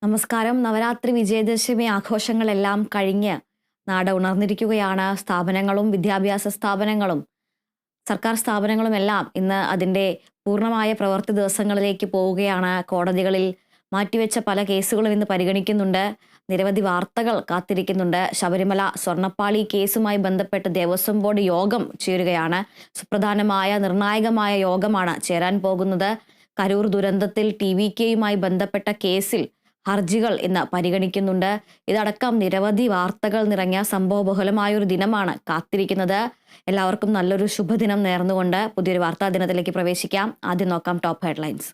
നമസ്കാരം. നവരാത്രി വിജയദശമി ആഘോഷങ്ങളെല്ലാം കഴിഞ്ഞ് നാട് ഉണർന്നിരിക്കുകയാണ്. സ്ഥാപനങ്ങളും വിദ്യാഭ്യാസ സ്ഥാപനങ്ങളും സർക്കാർ സ്ഥാപനങ്ങളും എല്ലാം ഇന്ന് അതിൻ്റെ പൂർണ്ണമായ പ്രവൃത്തി ദിവസങ്ങളിലേക്ക് പോവുകയാണ്. കോടതികളിൽ മാറ്റിവെച്ച പല കേസുകളും ഇന്ന് പരിഗണിക്കുന്നുണ്ട്. നിരവധി വാർത്തകൾ കാത്തിരിക്കുന്നുണ്ട്. ശബരിമല സ്വർണ്ണപ്പാളി കേസുമായി ബന്ധപ്പെട്ട് ദേവസ്വം ബോർഡ് യോഗം ചേരുകയാണ്. സുപ്രധാനമായ നിർണായകമായ യോഗമാണ് ചേരാൻ പോകുന്നത്. കരൂർ ദുരന്തത്തിൽ TVKയുമായി ബന്ധപ്പെട്ട കേസിൽ ഹർജികൾ ഇന്ന് പരിഗണിക്കുന്നുണ്ട്. ഇതടക്കം നിരവധി വാർത്തകൾ നിറഞ്ഞ സംഭവബഹുലമായൊരു ദിനമാണ് കാത്തിരിക്കുന്നത്. എല്ലാവർക്കും നല്ലൊരു ശുഭദിനം നേർന്നുകൊണ്ട് പുതിയൊരു വാർത്താ ദിനത്തിലേക്ക് പ്രവേശിക്കാം. ആദ്യം നോക്കാം ടോപ്പ് ഹെഡ്ലൈൻസ്.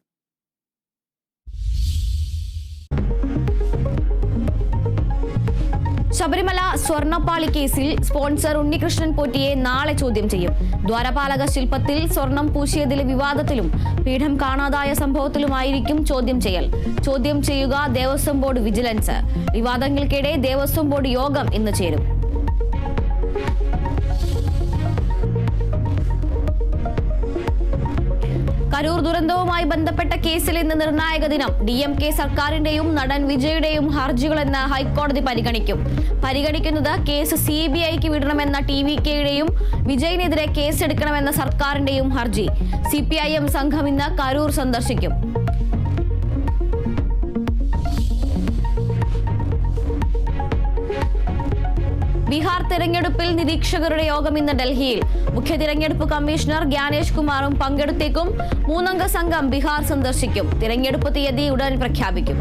ശബരിമല സ്വർണ്ണപ്പാളി കേസിൽ സ്പോൺസർ ഉണ്ണികൃഷ്ണൻ പോറ്റിയെ നാളെ ചോദ്യം ചെയ്യും. ദ്വാരപാലക ശില്പത്തിൽ സ്വർണം പൂശിയതിലെ വിവാദത്തിലും പീഠം കാണാതായ സംഭവത്തിലുമായിരിക്കും ചോദ്യം ചെയ്യൽ. ചോദ്യം ചെയ്യുക ദേവസ്വം ബോർഡ് വിജിലൻസ്. വിവാദങ്ങൾക്കിടെ ദേവസ്വം ബോർഡ് യോഗം ഇന്ന് ചേരും. കരൂർ ദുരന്തവുമായി ബന്ധപ്പെട്ട കേസിൽ ഇന്ന് നിർണായക ദിനം. DMK സർക്കാരിന്റെയും നടൻ വിജയുടെയും ഹർജികളെന്ന് ഹൈക്കോടതി പരിഗണിക്കുന്നത് കേസ് CBIക്ക് വിടണമെന്ന TVKയുടെയും വിജയിനെതിരെ കേസെടുക്കണമെന്ന സർക്കാരിന്റെയും ഹർജി. CPIM സംഘം ഇന്ന് കരൂർ സന്ദർശിക്കും. ബീഹാർ തെരഞ്ഞെടുപ്പിൽ നിരീക്ഷകരുടെ യോഗം ഇന്ന് ഡൽഹിയിൽ. മുഖ്യ തിരഞ്ഞെടുപ്പ് കമ്മീഷണർ ജ്ഞാനേഷ് കുമാറും പങ്കെടുത്തേക്കും. 3-അംഗ സംഘം ബീഹാർ സന്ദർശിക്കും. തിരഞ്ഞെടുപ്പ് തീയതി ഉടൻ പ്രഖ്യാപിക്കും.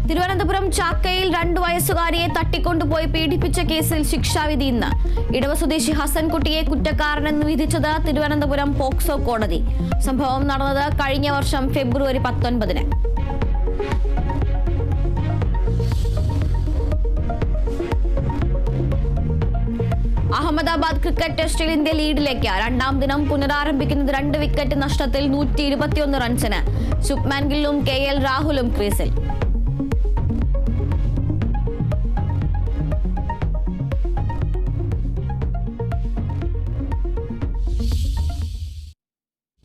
തിരുവനന്തപുരം ചാക്കയിൽ 2 വയസ്സുകാരിയെ തട്ടിക്കൊണ്ടുപോയി പീഡിപ്പിച്ച കേസിൽ ശിക്ഷാവിധി ഇന്ന്. ഇടവ സ്വദേശി ഹസൻകുട്ടിയെ കുറ്റക്കാരനെന്ന് വിധിച്ചത് തിരുവനന്തപുരം പോക്സോ കോടതി. സംഭവം നടന്നത് കഴിഞ്ഞ വർഷം ഫെബ്രുവരി 19-ന്. അഹമ്മദാബാദ് ക്രിക്കറ്റ് ടെസ്റ്റിൽ ഇന്ത്യ ലീഡിലേക്ക്. 2-ാം ദിനം പുനരാരംഭിക്കുന്നത് 2 വിക്കറ്റ് നഷ്ടത്തിൽ 121 റൺസിന്. ശുഭ്മാൻ ഗില്ലും KL രാഹുലും ക്രീസിൽ.